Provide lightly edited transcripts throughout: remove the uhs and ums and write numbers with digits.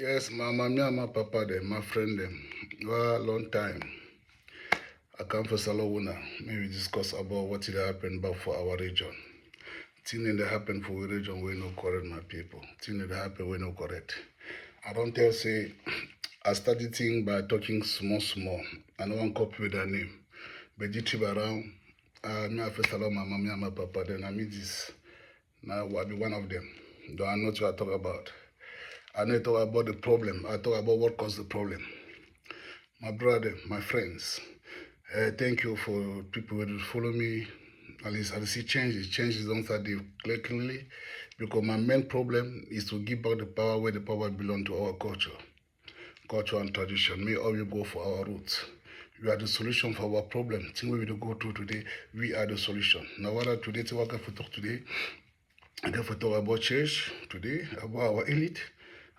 Yes, my mommy and my papa, them, my friend, them. Well, long time. I come for Salawuna. Maybe discuss about what did happen back for our region. Thing that happen for our region, we no correct, my people. Thing that happen, we no correct. I don't tell say, I started thing by talking small. I no one copy with their name. But you trip around, me I first allow my mommy and my papa, then I meet this. Now I be one of them. Though I know what I talk about. I know talk about the problem. I talk about what caused the problem. My brother, my friends, thank you for people who follow me. At least I see changes. Changes don't start clearly because my main problem is to give back the power where the power belongs to our culture and tradition. May all you go for our roots. We are the solution for our problem. Thing we will go through today, we are the solution. Now, what today, to work for talk today, I get for talk about church today, about our elite,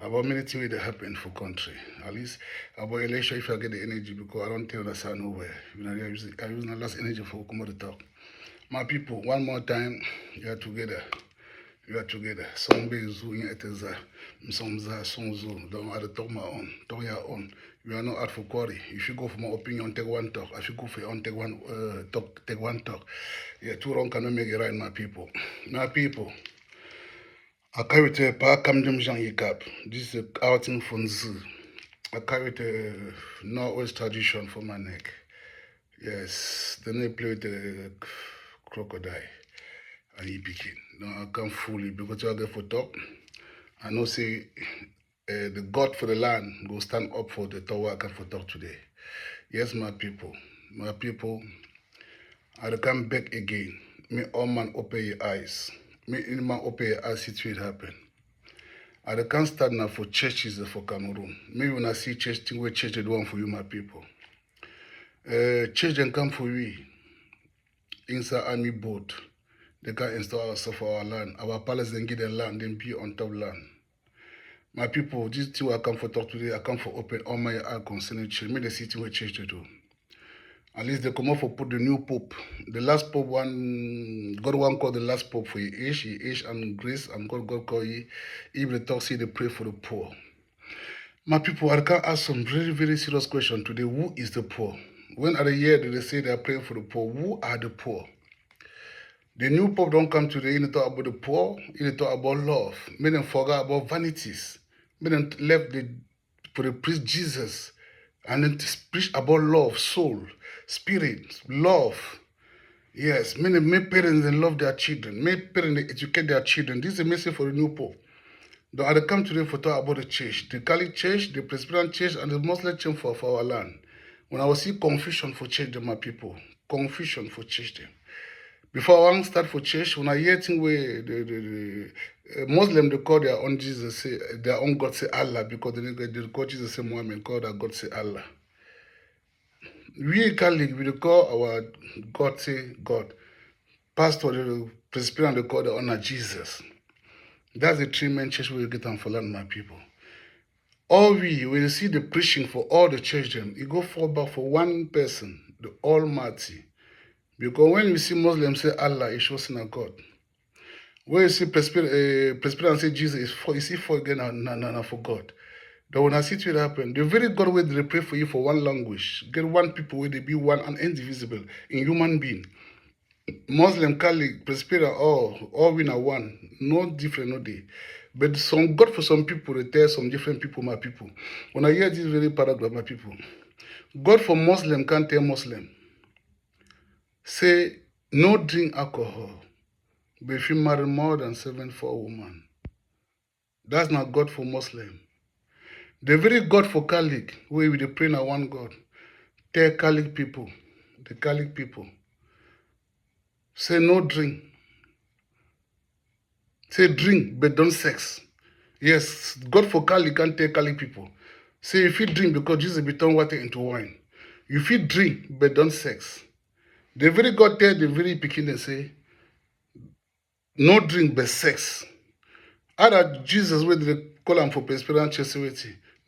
about many things that happen for country. At least about election, if I get the energy, because I don't tell us I nowhere. You know, I use my last energy for come to talk. My people, one more time, you are together. We are together. Some be zoo in eteza, some za, some zoo. Don't have to talk my own, talk your own. We are not out for quarry. If you go for my opinion, take one talk. If you go for your own, take one talk, take one talk. Yeah, two wrong cannot make it right, my people. My people. I carry the pa kam dem Jean Yikap. This is a outing from zoo. I carry the Northwest tradition for my neck. Yes, then I play with the crocodile and he picking. No, I can't fully because I get for talk. I know say the God for the land go stand up for the tower I can for talk today. Yes, my people, I come back again. Me all man open your eyes. Me in man open your eyes, see it happen. I can't start now for churches for Cameroon. Maybe when I see church, think where church they do one for you, my people. Church then come for we inside army boat. They can install ourselves for our land. Our palace then give them land, then be on top land. My people, this thing I come for talk today, I come for open all my eye concerning church. Make the city where church to do. At least they come out for put the new pope. The last pope one, God one call the last pope for your age and grace, and God call you. If they talk, say they pray for the poor. My people, I can ask some very serious question today. Who is the poor? When at the year they say they are praying for the poor, who are the poor? The new pope don't come today, he talk about the poor, he talk about love. Make them forget about vanities. Make them left for the priest Jesus. And then preach about love, soul, spirit, love. Yes, many parents they love their children. Many parents they educate their children. This is a message for the new pope. Though I come today for talk about the church, the Catholic church, the Presbyterian church, and the Muslim church for our land. When I will see confusion for church, them, my people, confusion for church them. Before I start for church, when I hear thing where the Muslim they call their own Jesus, say their own God say Allah because they call Jesus say Muhammad, call their God say Allah. We Catholic we call our God say God. Pastor the Presbyterian they call their honor Jesus. That's the three main church we get on for land, my people. All we will see the preaching for all the church them, it go fall back for one person, the Almighty. Because when you see Muslims say Allah, it shows in a God. When you see Presbyterian say Jesus is for, you see for again and for God. But when I see it happen, the very God where they pray for you for one language, get one people where they be one and indivisible in human being. Muslim, Catholic, Presbyterian, all we are one. No different, no day. But some God for some people, they tell some different people, my people. When I hear this very paragraph, my people, God for Muslim can't tell Muslim. Say, no drink alcohol. But if you marry more than 7 for a woman, that's not God for Muslim. The very God for Catholic, where we pray now one God, tell Catholic people, the Catholic people, say no drink. Say drink, but don't sex. Yes, God for Catholic can't tell Catholic people. Say if you drink because Jesus be turned water into wine. If you drink, but don't sex. The very God tell the very pikin and say, no drink but sex. Other Jesus where they call him for Presbyterian church,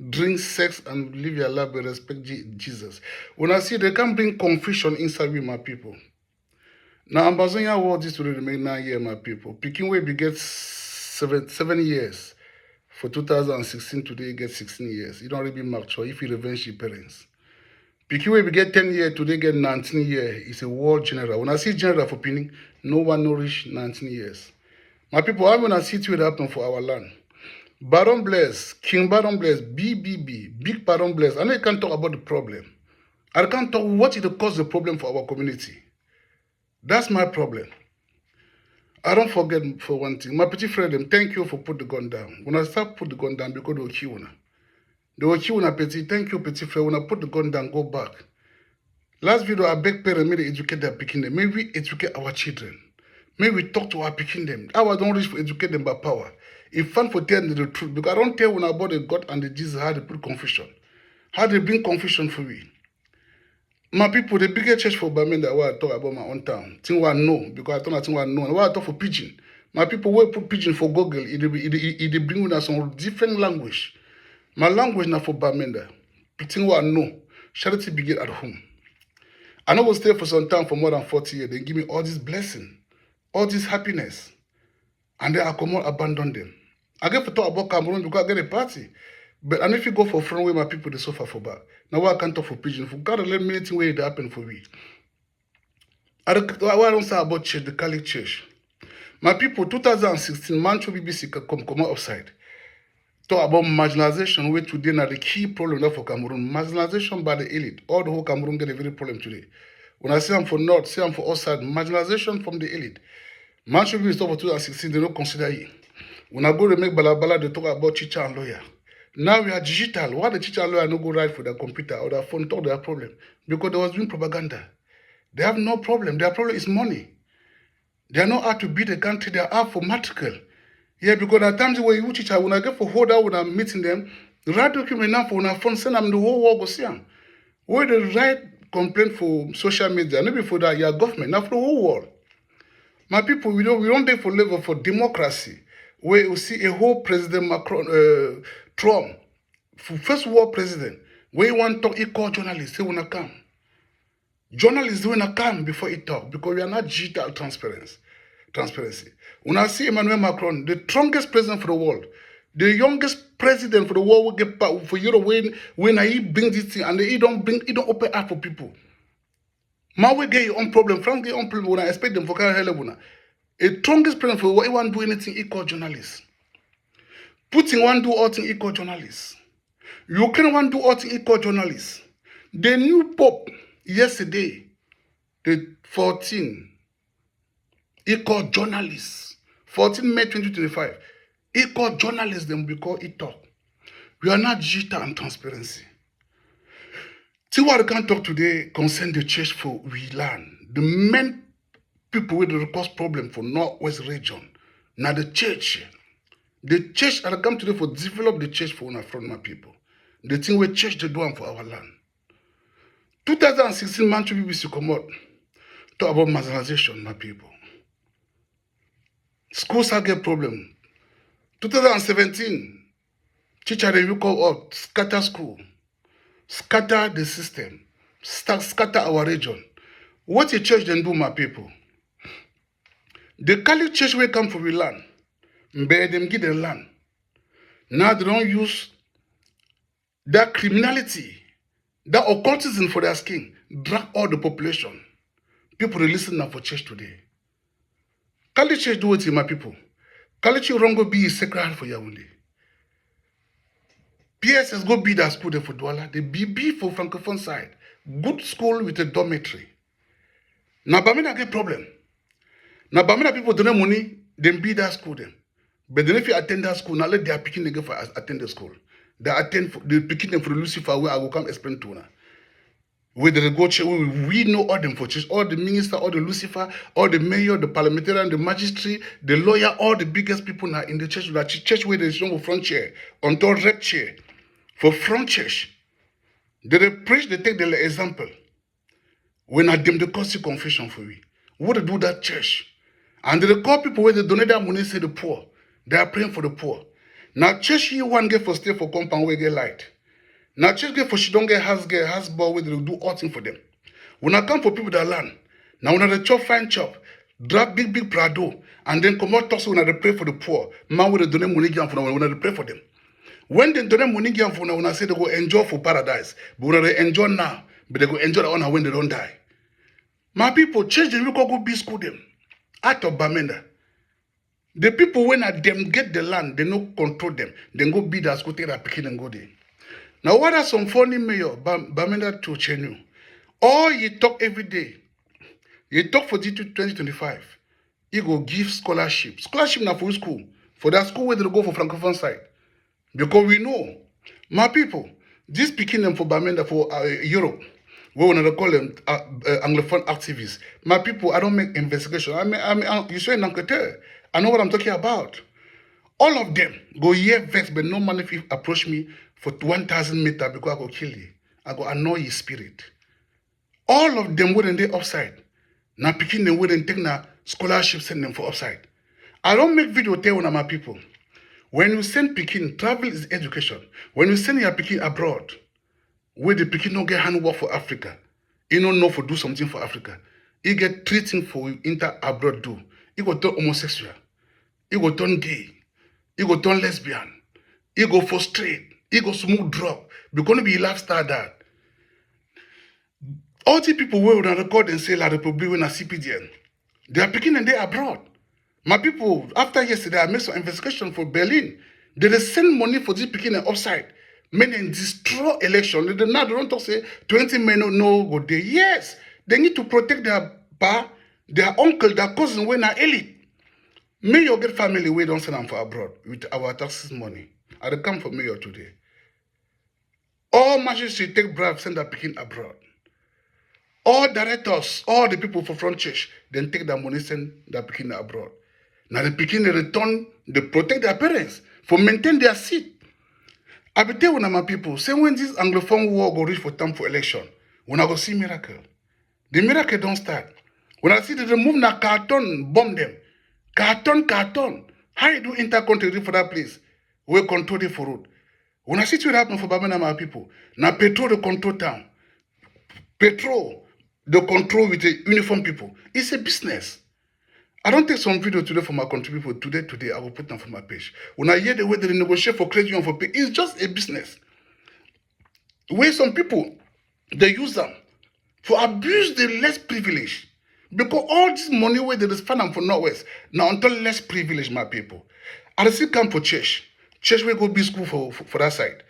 drink sex and live your life but respect Jesus. When I see they can bring confusion inside with my people. Now Ambazonia world this will remain 9 years, my people. Pikin way begets 7 years. For 2016 today, you get 16 years. You don't really mature if you revenge your parents. Pikin wey get 10 years today get 19 years. It's a war general. When I see general for pinning, no one no reach 19 years. My people, I'm gonna see what happen for our land. Baron Blaise, King Baron Blaise, BBB, Big Baron Blaise. I know you can't talk about the problem. I can't talk what is the cause the problem for our community. That's my problem. I don't forget for one thing. My petit friend, them, thank you for put the gun down. When I start put the gun down, because they will kill you. They will kill you, petit. Thank you, petit friend. When I put the gun down, go back. Last video, I beg parents, may they educate their picking them. May we educate our children. May we talk to our picking them. I don't reach for educate them by power. If fun for telling the truth, because I don't tell when about the God and the Jesus how they put confusion. How they bring confusion for me. My people, the biggest church for Bamenda, where I talk about my own town. Thing I know, because I don't think I know. And why I talk for pidgin. My people will put pidgin for Google. It bring us some different language. My language now for Bamenda. Thing I know. Charity begin at home. I know we'll stay for some time for more than 40 years. They give me all this blessing, all this happiness. And then I come out abandon them. I get to talk about Cameroon because I get a party. But and if you go for front way, my people they suffer for back. Now I can't talk for pigeon. For God, let me anything where it happen for me. I don't say about church, the Catholic Church. My people, 2016, Manchu BBC come outside. Talk about marginalization, which today now the key problem for Cameroon. Marginalization by the elite. All the whole Cameroon get a very problem today. When I say I'm for North, say I'm for outside, marginalization from the elite. Manchu BBC for 2016, they don't consider it. When I go to make balabala, they talk about teacher and lawyer. Now we are digital. Why the teacher and lawyer no go right for their computer or their phone talk their problem? Because they was doing propaganda. They have no problem. Their problem is money. They are not out to beat the country. They are out for material. Yeah, because at times when you teacher, when I get for hold out when I'm meeting them, write document now for when I phone send them the whole world go see them. Where they write complaint for social media, not before that, your government, not for the whole world. My people, we don't take for level for democracy, where you see a whole President Macron, Trump, first world president, where you want to talk, he call journalists, he wanna come. Journalists wanna come before he talk, because we are not digital transparency. When I see Emmanuel Macron, the strongest president for the world, the youngest president for the world will get back for Europe when he brings this thing and he don't open up for people. Man will get your own problem. France get your own problem when I expect them for Helebuna. A strongest president for the world, he won't do anything equal journalists. Putin won't do all things equal journalists. Ukraine won't do all things equal journalists. The new Pope yesterday, the 14, equal journalists. 14 May 2025. Equal journalists, then we call it talk. We are not digital and transparency. See what I can talk today concern the church for we learn. The main people with the cause problem for Northwest region. Now the church. The church I come today for develop the church for una front my people. The thing we church they do for our land. 2016 Manchu BBC come out. Talk about marginalization, my people. Schools have get problem. 2017, teacher review call out, scatter school, scatter the system, scatter our region. What the church then do, my people? The Catholic Church will come for we land. Bear them give them land. Now they don't use that criminality, that occultism for their skin, drag all the population. People are listening now for church today. Catholic Church do it, my people. Catholic Church wrong go be sacred for Yaoundé. PSS go be that school there for Douala. The BB for Francophone side. Good school with a dormitory. Now Bamenda get problem. Now Bamenda people donate money, then be that school then. But then if you attend that school, now let they are picking them for attend the school. They picking them for the Lucifer where I will come explain to now. Where they go church, we know all them for church, all the minister, all the Lucifer, all the mayor, the parliamentarian, the magistrate, the lawyer, all the biggest people now in the church. That church where there's no front chair, on top red chair, for front church. They preach, they take the example. When I them the cause confession for we. What they do that church? And they call people where they donate their money, say the poor. They are praying for the poor. Now church you one get for stay for compound where get light. Now church get for she don't get has ball where they do all things for them. When I come for people that learn, now when they chop fine chop, drag big prado, and then come out toss when they pray for the poor. Man where they donate money for them when they pray for them. When they donate money give for una say they go enjoy for paradise. But when they enjoy now, but they go enjoy that one when they don't die. My people, change the look go be school them. Out of Bamenda. The people when at them get the land, they no control them. Then go be that school, take that picking and go there. Now what are some funny mayor Bamenda to Chenu? All you talk every day. You talk for 2025. You go give scholarship. Scholarship now for school. For that school where they go for Francophone side. Because we know, my people, this picking them for Bamenda for Europe, we want to call them Anglophone activists. My people, I don't make investigation. You say an enquêteur. I know what I'm talking about. All of them go here vex, but no man if you approach me for 1,000 meters because I go kill you. I go annoy your spirit. All of them wouldn't they upside. Now picking them wouldn't take na scholarship, send them for upside. I don't make video tell one of my people. When you send Pekin, travel is education. When you send your Pekin abroad, where the Pekin don't get hand work for Africa, you don't know for do something for Africa. You get treating for inter abroad do. You go turn homosexual. You go turn gay. You go turn lesbian. You go for straight. You go smoke drug. Because be lifestyle that. All the people who will record and say La Republic when a CPDN, they are picking and they are abroad. My people, after yesterday, I made some investigation for Berlin. They send money for this picking and upside. Meaning destroy election. They don't talk say 20 men no go there. Yes, they need to protect their pa, their uncle, their cousin when are elite. Mayor get family we don't send them for abroad with our taxes money. I come for mayor today. All magistrates take bribe, send their picking abroad. All directors, all the people for front church, then take their money, send their picking abroad. Now the picking they return, they protect their parents for maintain their seat. I be tell one of my people, say when this Anglophone war go reach for time for election, when I go see miracle. The miracle don't start. When I see they remove na carton, bomb them. Carton. How you do inter-country for that place? We control it for road. When I see what happen for Bamenda, my people, now petrol the control town. Petrol, the control with the uniform people. It's a business. I don't take some video today for my country people. Today, I will put them for my page. When I hear the way they negotiate for credit and for pay, it's just a business. Where some people, they use them for abuse the less privileged. Because all this money where they just find them for Northwest, now until less privileged, my people. I still come for church. Church will go be school for that side.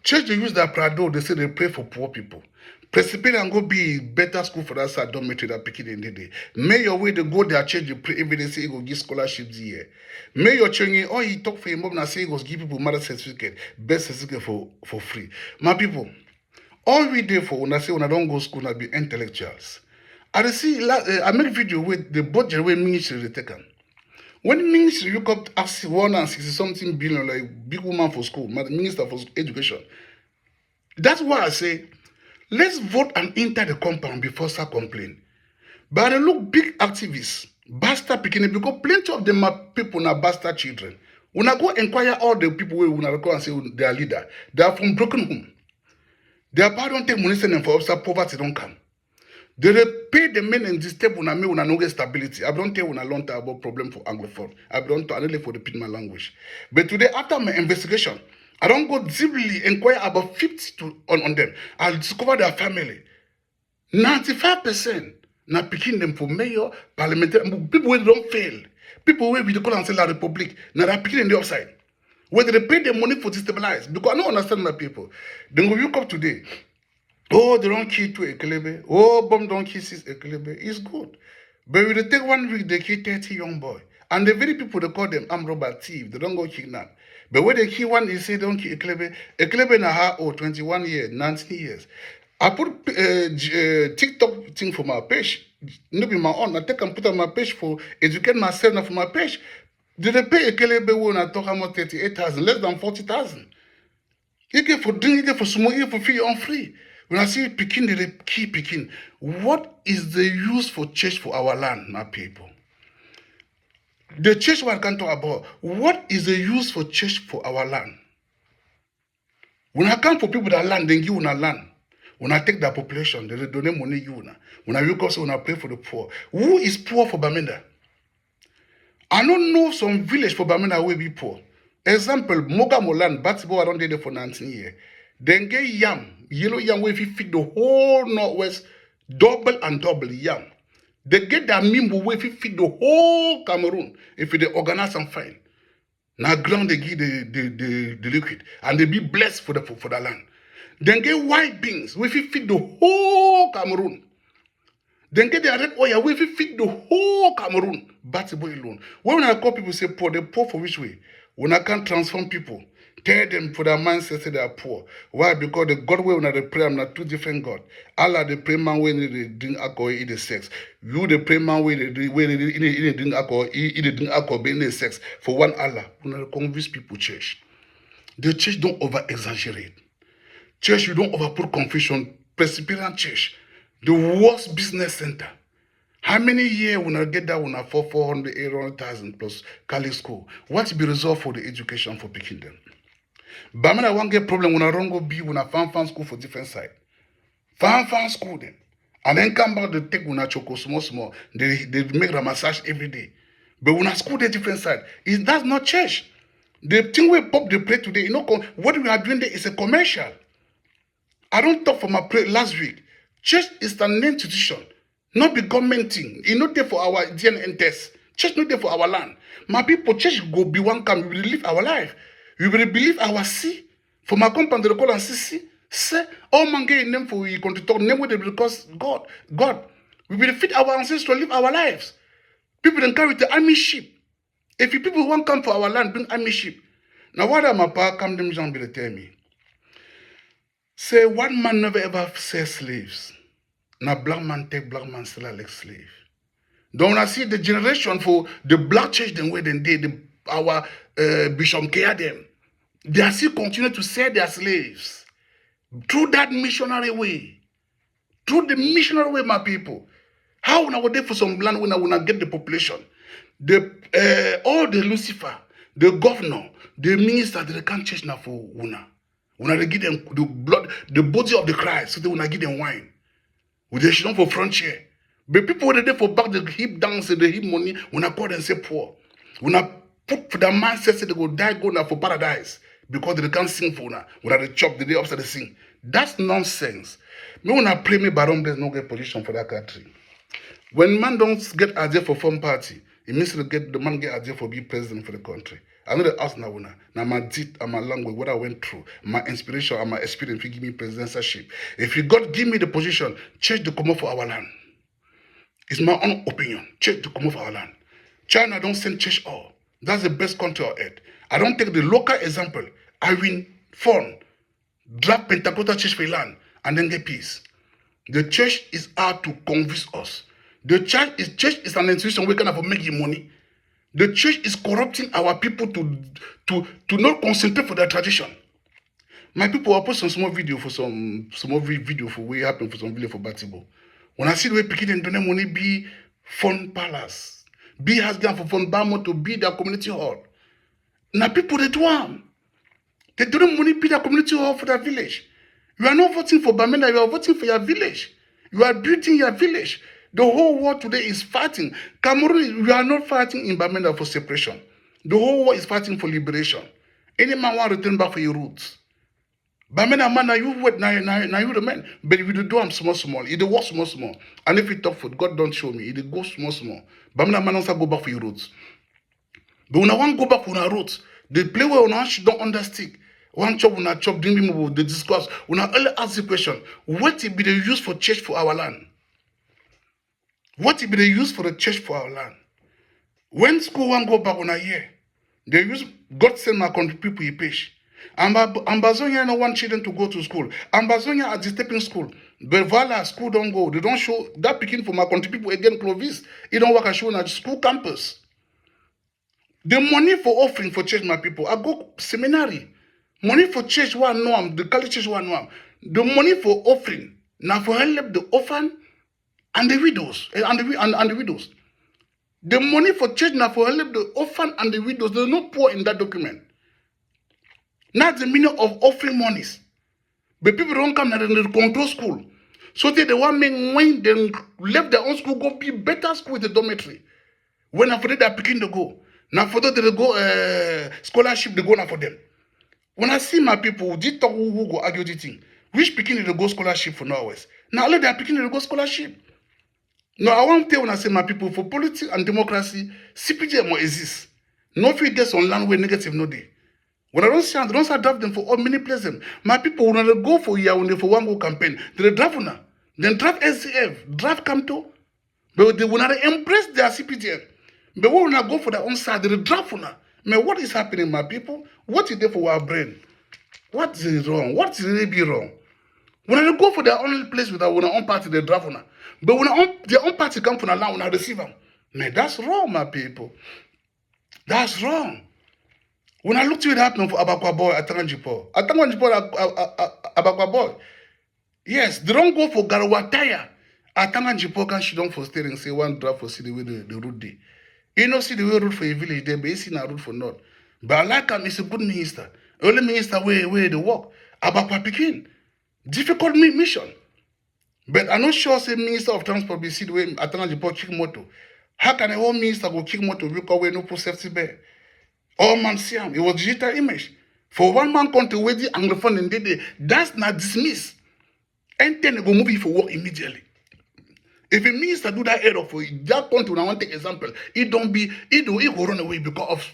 Church, they use that Prado, they say they pray for poor people. Presbyterian go be better school for that side dormitory that picking in the day. May your way to go there church you pray every day say you go give scholarships here. May your children all he talk for him mom and say he go give people marriage certificate, best certificate for free. My people, all we do for when I say when I don't go school, I be intellectuals. I see I make video with the budget where ministry they take them. When ministry look up ask 160 something billion like big woman for school, minister for education. That's why I say let's vote and enter the compound before start complain. But I look big activists, bastard picking because plenty of them are people now bastard children. When I go inquire all the people who will go and say they are leader, they are from broken home. Their parents don't take money send them for upstart poverty don't come. They pay the men in this table when I no get stability. I don't tell when I learn about problem for Anglophone. I don't only for repeat my language. But today after my investigation, I don't go deeply inquire about 50 on them. I'll discover their family. 95% now picking them for mayor, parliamentary, people who don't fail. People who we call and say La Republic, now they're picking in the upside. Whether they pay their money for to stabilize. Because I don't understand my people. Then we wake up today. Oh, they don't kill 2 Ekelebe. Oh, bomb don't kill 6 Ekelebe. It's good. But when they take 1 week, they kill 30 young boy. And the very people, they call them armed robber thief. They don't go kidnap. But when they kill one, they say they don't kill Ekelebe. Ekelebe na her, 21 years, 19 years. I put TikTok thing for my page. Not be my own. I take and put on my page for educate myself now for my page. Did they pay Ekelebe when I talk about 38,000, less than 40,000? You get for drink, you get for smoke, you get for free, on free. When I see Pekin, they keep Pekin. What is the use for church for our land, my people? The church what I can talk about. What is the use for church for our land? When I come for people that land, then give una land. When I take their population, they donate money you una. When I wake up, so when I pray for the poor. Who is poor for Bamenda? I don't know some village for Bamenda will be poor. Example, Moga Molan, Batibo around there for 19 years. Then get yam, yellow yam, where if you feed the whole Northwest, double and double yam. They get their mimbo where if you feed the whole Cameroon, if they organize and fine. Now ground they give the liquid, and they be blessed for the land. Then get white beans, where if you feed the whole Cameroon. Then get the red oil, where if you feed the whole Cameroon, Batibo alone. When I call people say poor, they poor for which way? When I can't transform people, tell them for their mindset say they are poor. Why? Because the God way when they pray, I'm not two different God. Allah the pray man when they drink alcohol, eat the sex. You the pray man when they drink alcohol, eat the drink alcohol, be in the sex. For one Allah, when they convince people church. The church don't over exaggerate. Church, you don't over put confusion. Presbyterian church, the worst business center. How many years when I get that when I 400, 800,000 plus Cali school? What be resolved for the education for picking them? But I won't get problem when I run go be when I fan school for different side. Fan school them. And then come back they take when I choco small. They make a massage every day. But when I school the different side, that's not church. The thing we pop the play today, you know what we are doing there is a commercial. I don't talk for my play last week. Church is an institution. Not the government thing. It's not there for our DNA test. Church not there for our land. My people, church go be one come. We will live our life. We will believe our see. For my company, they call and see. Say, all man get name for we continue to talk name with them because God. We will fit our ancestors to live our lives. People then carry the army ship. If you people want come for our land, bring army ship. Now what am my pa come them Jean be tell me? Say one man never ever say slaves. Now black man take black man still like slave. Don't I see the generation for the black church them where they did our Bishop care them. They are still continue to sell their slaves. Through that missionary way. Through the missionary way, my people. How when I go there for some land when I get the population? All the Lucifer, the governor, the minister, they can't change now for una. When I give them the blood, the body of the Christ, so they when I give them wine. With the shit for frontier. But people were there for back the hip dance, the hip money, when I call them say poor. When I put for the mindset, say they go die, go now for paradise. Because they can't sing for now. When I chop the day upside the sing. That's nonsense. Me when I pray me baron there's no get position for that country. When man don't get idea for form party, it means to get the man get idea for be president for the country. I know the ask now, now my deed and my language, what I went through, my inspiration and my experience, if you give me presidentship. If you God give me the position, change the come for our land. It's my own opinion. Change the come for our land. China don't send church all. That's the best country on earth. I don't take the local example. I win fun, drop Pentecostal church for land, and then get peace. The church is out to convince us. The church is an institution where kind of making money. The church is corrupting our people to not concentrate for their tradition. My people will put some small video for what happened for some video for Batibo. When I see the way picking and donate money, be fun palace, be has gone for fun Bamo to be their community hall. Now people they do them. They don't money be their community hall for their village. You are not voting for Bamenda, you are voting for your village. You are building your village. The whole world today is fighting. Cameroon, we are not fighting in Bamenda for separation. The whole world is fighting for liberation. Any man want to return back for your roots. Bamenda man, now you wait, now you remain. But if you do them small, it work small. And if you talk for God don't show me, it goes small. Bamenda man also go back for your roots. But when I want to go back for our roots, the play where we don't understand. One chop, when I chop, they discuss. When I only ask the question, what will be the use for church for our land? What will be the use for the church for our land? When school won't go back on a year, they use God send my country people he page. Ambazonia no want children to go to school. Ambazonia at the stepping school. But Vala school don't go. They don't show that picking for my country people again Clovis. It don't work as shown at school campus. The money for offering for church, my people, I go seminary. Money for church one no the college church one no. The money for offering now for help the orphan and the widows and the widows. The money for church now for help the orphan and the widows. There's no poor in that document. Not the meaning of offering monies. But people don't come and they control school. So they want me when they left their own school, go be better school with the dormitory. When after they are picking to go. Now for that they go scholarship they go now for them. When I see my people, did talk who go argue the thing. Which picking they go scholarship for Norwest. Now all they are picking they go scholarship. No, I want to tell when I say my people for politics and democracy, CPJ more exist. No free gets on land where negative no day. When I don't say draft them for all many places. My people when they go for year when they for one go campaign, they draft now. Then draft SCF, draft Kamto. But they will not embrace their CPJ. But when I go for their own side, they draft now. Man, what is happening, my people? What is there for our brain? What is wrong? What is really be wrong? When they go for their own place with their own party, they draft now. But when their own party come from land, when I receive them, man, that's wrong, my people. That's wrong. When I look to it happen for Abakwa Boy, Atanganjipo, Abakwa Boy, yes, they don't go for Garawataya. Atanganjipo can she don't for steering, say one draft for see the way the route day. You know, see the way route for a village, they be see na route for north. But I like him, he's a good minister. Only minister where they work. Abakwa Pikin. Difficult mission. But I'm not sure say Minister of Transport be see the way Atanganjipo kick motor. How can a whole minister go kick motor because we no put safety bear? All man see him. It was digital image. For one man country where the Anglophone in the that's not dismissed. And then they go move it for work immediately. If a minister do that error for that country, when I want to take example, it go run away because of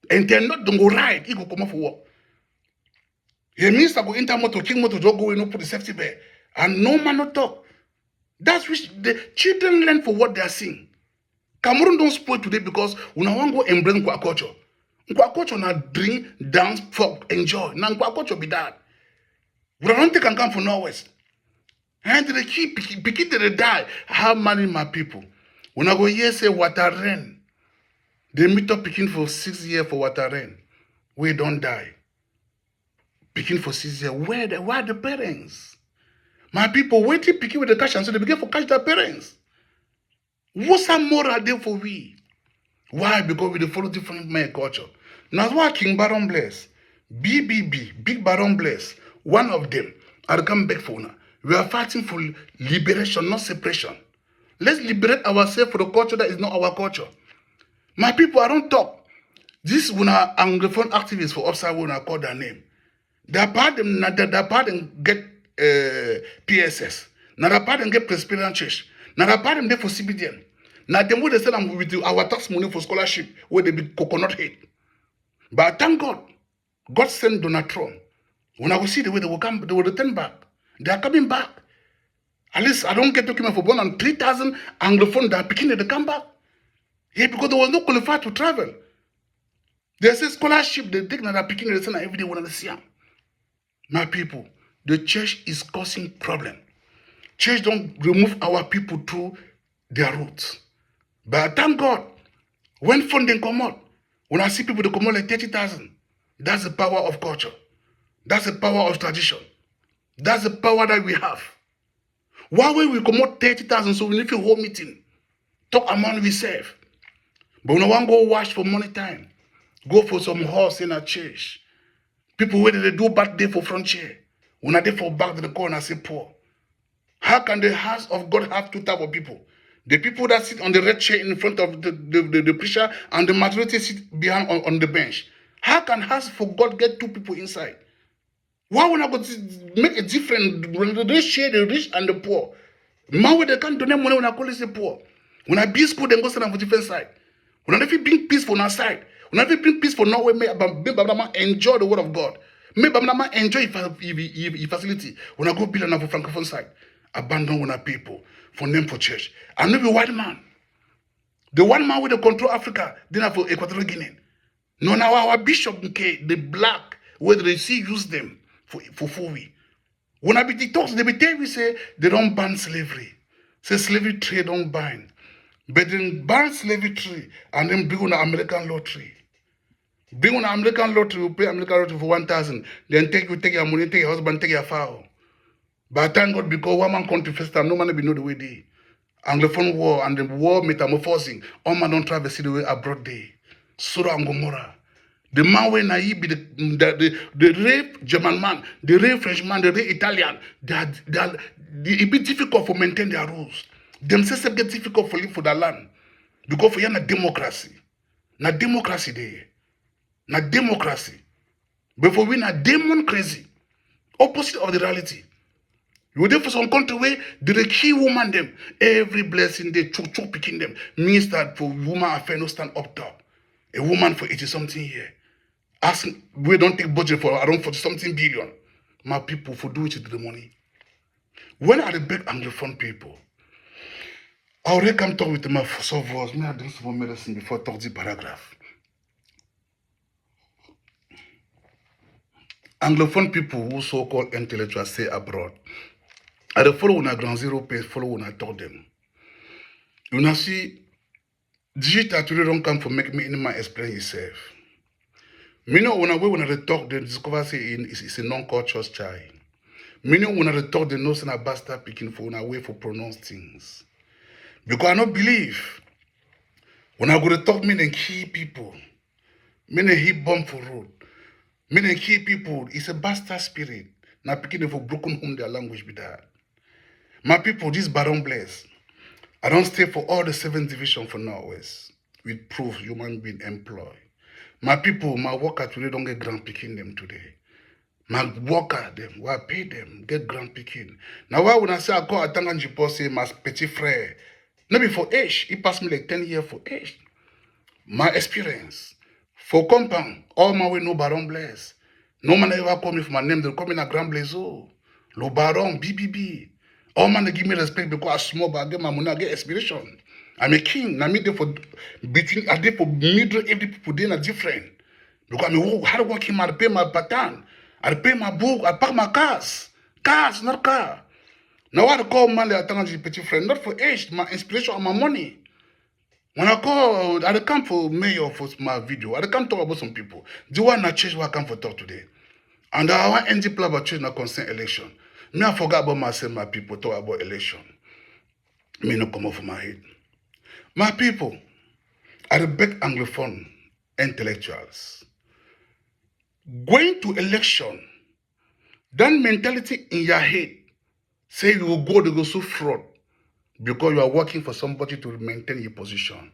and then not don't go right, it go come up for work. The minister go enter motor, kick motor, just go and no put the safety bear. And no man not talk. That's which the children learn for what they are seeing. Cameroon don't spoil today because we now want to go embrace Nkwa culture. Nkwa culture now drink, dance, fuck, enjoy. Now Nkwa culture be that. We don't take and come from Norwest. And they keep picking they die. How many my people? When I go here say water rain. They meet up picking for 6 years for water rain. We don't die. Picking for 6 years. Where the parents? My people waiting picking with the cash and so they begin for catch their parents. What's a moral there for we? Why? Because we follow different my culture. Now why King Baron Bless, BBB, Big Baron Bless, one of them, I'll come back for now. We are fighting for liberation, not separation. Let's liberate ourselves for the culture that is not our culture. My people, I don't talk. This when our Anglophone activists for upside when I call their name. Their part them get PSS. Now their part them get Presbyterian Church. Now their part them there for CBDN. Now them would say I'm with our tax money for scholarship where they be coconut head. But thank God, God sent Donald Trump. When I will see the way they will come, they will return back. They are coming back. At least I don't get document for 1,300 Anglophone that are picking they come back. Yeah, because there was no qualified to travel. They say scholarship, they take that picking they send every day when they see them. My people, the church is causing problem. Church don't remove our people through their roots. But thank God, when funding come out, when I see people that come out like 30,000, that's the power of culture. That's the power of tradition. That's the power that we have. Why will we come out 30,000 so we need to hold meeting? Talk among we serve. But when I want to go wash for money time, go for some horse in a church. People where they do bad day for frontier. When I dey for back to the corner, I say poor. How can the house of God have two types of people? The people that sit on the red chair in front of the preacher and the majority sit behind on the bench. How can house for God get two people inside? Why would I go to make a difference when they share the rich and the poor? Man, when they can't donate money when I call it the poor. When I be school, then go stand on the different side. When I bring peace for our side. When I bring peace for Norway, may enjoy the word of God. May enjoy the facility. When I go build for Francophone side, abandon one of people for name for church. I'm not a white man. The one man with the control Africa, then for Equatorial Guinea. No, now our bishop, okay, the black, whether they see use them for 4 weeks. When I be the talks, they be tell me say they don't ban slavery. Say slavery trade don't ban. But then ban slavery tree and then bring on the American lottery. Bring on the American lottery, you pay American lottery for 1,000. Then take your money, take your husband, take your fowl. But thank God because one man country first time, no man be know the way they. Anglophone war and the war metamorphosing. All man don't travel see the way abroad day. Sodom and Gomorrah. The man when I be the rape German man, the rape French man, the rape Italian, it be difficult for maintain their rules. Themselves get difficult for live for the land. Because for you a democracy. Na democracy there. Na democracy. Before we na demon crazy. Opposite of the reality. You there for some country where the key woman them. Every blessing they choke picking them. Means that for woman affair no stand up top. A woman for 80 something year. Asking we don't take budget for around 40 something billion. My people for do it with the money. When I beg Anglophone people, I already come talk with my soft voice. Me I drink some medicine before talk the paragraph. Anglophone people who so-called intellectuals stay abroad. I dey follow una ground zero page, follow una talk them. Una see, digital today don't come for make me in my explain yourself. Me know when I talk, they discover say it's a non-cultural child. Me know when I talk, they know say na bastard picking for una way for pronounce things. Because I don't believe when I go to talk, me then key people, me then hit bomb for road. Me then key people, it's a bastard spirit. Now picking for broken home their language be that. My people, this Baron Bless, I don't stay for all the 7th division for Northwest with proof human being employed. My people, my worker today don't get grand picking them today. My worker them, why pay them, get grand picking. Now why when I say I call Atanganjipo say my petit frère, maybe for age, he passed me like 10 years for age. My experience. For compound, all my way no Baron Bless. No man ever call me for my name, they'll call me na Grand Blazo. Lo Baron, BBB. All man they give me respect because I small but I get my money, I get inspiration. I'm a king. Now me there for between I there for middle every people there are different. Because I'm a hard working man, I pay my pattern, I pay my book, I pack my cars. Cars, not car. Now I call man they are petit friend, not for age, my inspiration and my money. When I call, I come for mayor for my video. I come talk about some people. The one I change what I come for talk today. And I want NG plan about change na concern election. Me I forgot about myself, my people talk about election. Me no come off my head. My people, I beg Anglophone intellectuals. Going to election, that mentality in your head, say you will go to go so fraud because you are working for somebody to maintain your position.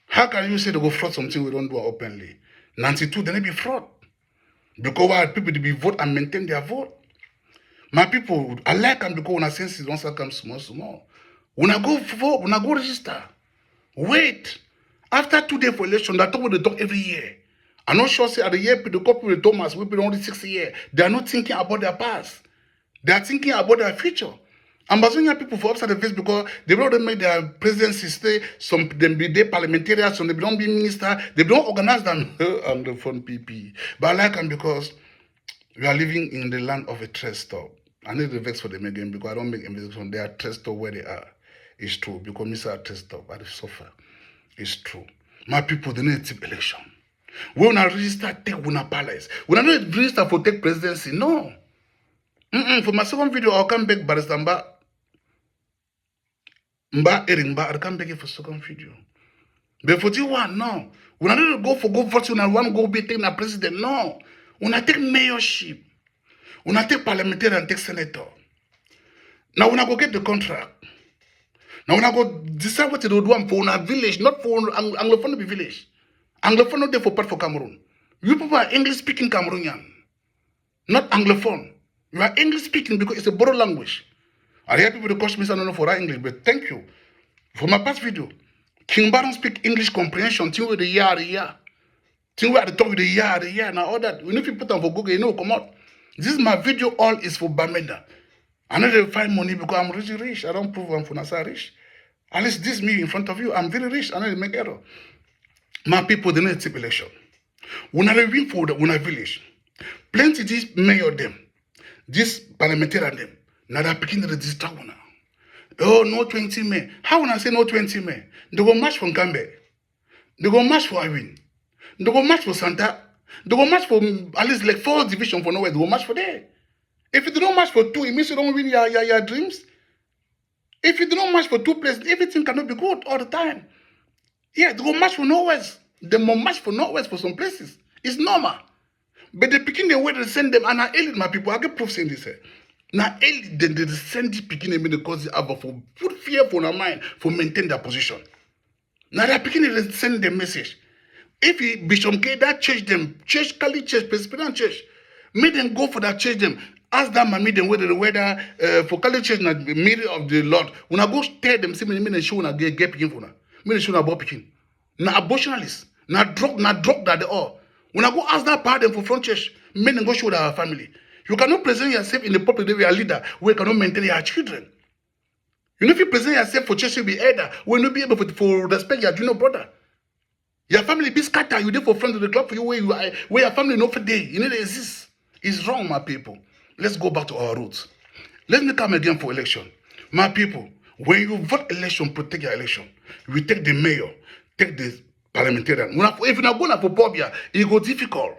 How can you say they go fraud something we don't do openly? 92, then they be fraud. Because why people to be vote and maintain their vote. My people, I like them because when I sense it, once I come small. When I go vote, when I go register, wait. After 2 days for election, that talk they talk every year. I'm not sure say at the year the couple with Thomas will be only 60 years. They are not thinking about their past. They are thinking about their future. Ambazonia people for upside the face because they don't make their presidency stay, some them be their parliamentarians, some they don't be minister, they don't organize them on the phone PP. But I like them because we are living in the land of a trade store. I need to vex for them again because I don't make investigation. They are trade store where they are. It's true. Because Mr. Trade store, but they suffer. It's true. My people, they need to take election. We will not register take Wuna Palace. We will not register for take presidency. No. For my second video, I'll come back Barrister Mba Erimba, I'll come back for second video. But for you one, no. We will not go for go vote, we want to go be taking a president. No. We will not take mayorship. We will not take parliamentarian and take senator. Now we will not go get the contract. Now we will not go decide what to do for our village, not for Anglophone village. Anglophone not there for part for Cameroon. You people are English speaking Cameroonian, not Anglophone. You are English speaking because it's a borrowed language. I hear people to coach me, I don't know for that English, but thank you. For my past video, King Baron speak English comprehension, thing with the year. Thing we at the top with the year, now all that. When if you put on for Google, you know, come out. This is my video, all is for Bamenda. I know they find money because I'm really rich. I don't prove I'm for Nasa rich. At least this me in front of you, I'm very rich. I know they make error. My people, they need to take election. When I win for the village, plenty this mayor them, this parliamentarian them, now they're picking the register one. Oh, no 20 May. How when I say no 20 May? They go march for Gambe. They go march for Irene. They go march for Santa. They go march for at least like 4 division for nowhere. They go march for there. If you don't match for 2, it means you don't win your dreams. If you don't match for 2 places, everything cannot be good all the time. Yeah, they go match for nowhere. They more match for nowhere for some places. It's normal. But they picking the way they send them, and I elite my people. I get proof saying this. Now elite they send the picking them in the cause for put fear for their mind for maintain their position. Now they're picking they send the message. If he, Bishop K, that church them, church, Kali church, Presbyterian church, make them go for that church them. Ask that mommy them whether for Kali church na middle of the Lord. When I go tell them, say me show na get picking for na. Me show na about picking. Na abortionalists, na drug that they all. When I go ask that part them for front church, men go show our family. You cannot present yourself in the public that we are leader, we cannot maintain your children. You know, if you present yourself for church, you be elder, we will not be able for respect your junior brother. Your family be scattered, you there for front of the club for you where you are, where your family no for day. You know, they exist. It's wrong, my people. Let's go back to our roots. Let me come again for election. My people, when you vote election, protect your election. We take the mayor, take the parliamentarian. If you're not going for Pobia, it go difficult.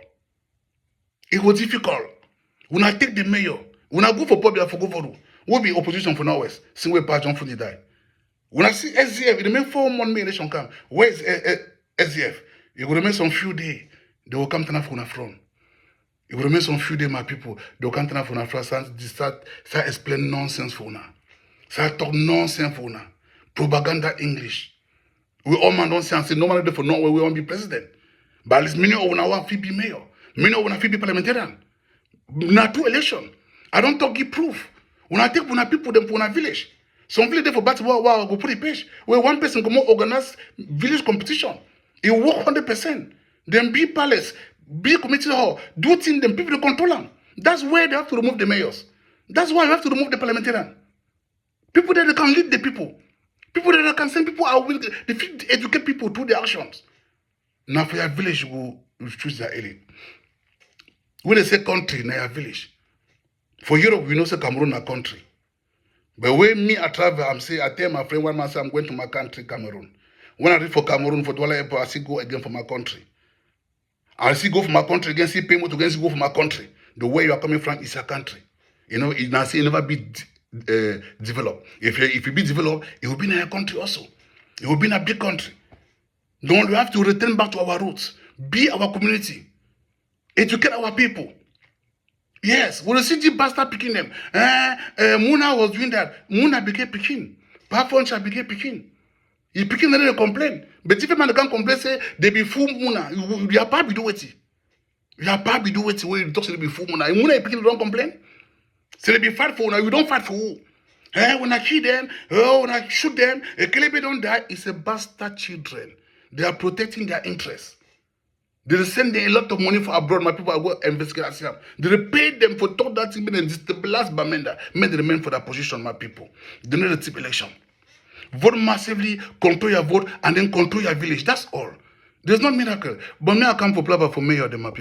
It was difficult. When I take the mayor, when I go for Pobia, for go for who? We'll be opposition for now West. Since we pass John Funny die. When I see SDF, the main 4 month election come. Where is SDF? It will remain some few days. They will come to the front. It will remain some few days, my people. They will come to the front. Start explain nonsense for now. Start talk nonsense for now. Propaganda English. We all man don't say no man for no way we want to be president. But at least many of us want to be mayor. Many of us want to be parliamentarian. Now 2 election. I don't talk give proof. When I take people them for a village. Some village there for basketball, wow, go put a page. Where one person go more organize village competition. It work 100%. Then be palace, be committee hall, do things, them people to control them. That's where they have to remove the mayors. That's why you have to remove the parliamentarian. People that can lead the people. People that can send people out will educate people through their actions. Now for your village, you will choose their elite. When they say country, now your village. For Europe, we know say Cameroon a country. But when me I travel, I tell my friend one man say I'm going to my country, Cameroon. When I read for Cameroon for Douala Airport, I see go again for my country. I see go for my country again, see payment again, see go for my country. The way you are coming from is your country. You know, it now say it never be developed. If you be developed, it will be in your country also. It will be in a big country. Don't we have to return back to our roots, be our community, educate our people. Yes, when you see the bastard picking them, Muna was doing that. Muna became picking. Pafoncha became picking. He picking and they complain. But if a man can complain, say they be full Muna. You are probably do it. You are probably do it when you talk to they be full Muna. Muna picking don't complain. Say they be fight for Muna. You don't fight for who? When I kill them, when I shoot them, a Kelebe don't die. It's a bastard children. They are protecting their interests. They send them a lot of money for abroad. My people are going to investigate. They pay them for talk that thing and destabilize Bamenda. May they remain for that position, my people. They need a tip election. Vote massively, control your vote, and then control your village. That's all. There's no miracle. But me, I come for Plava for mayor, my people.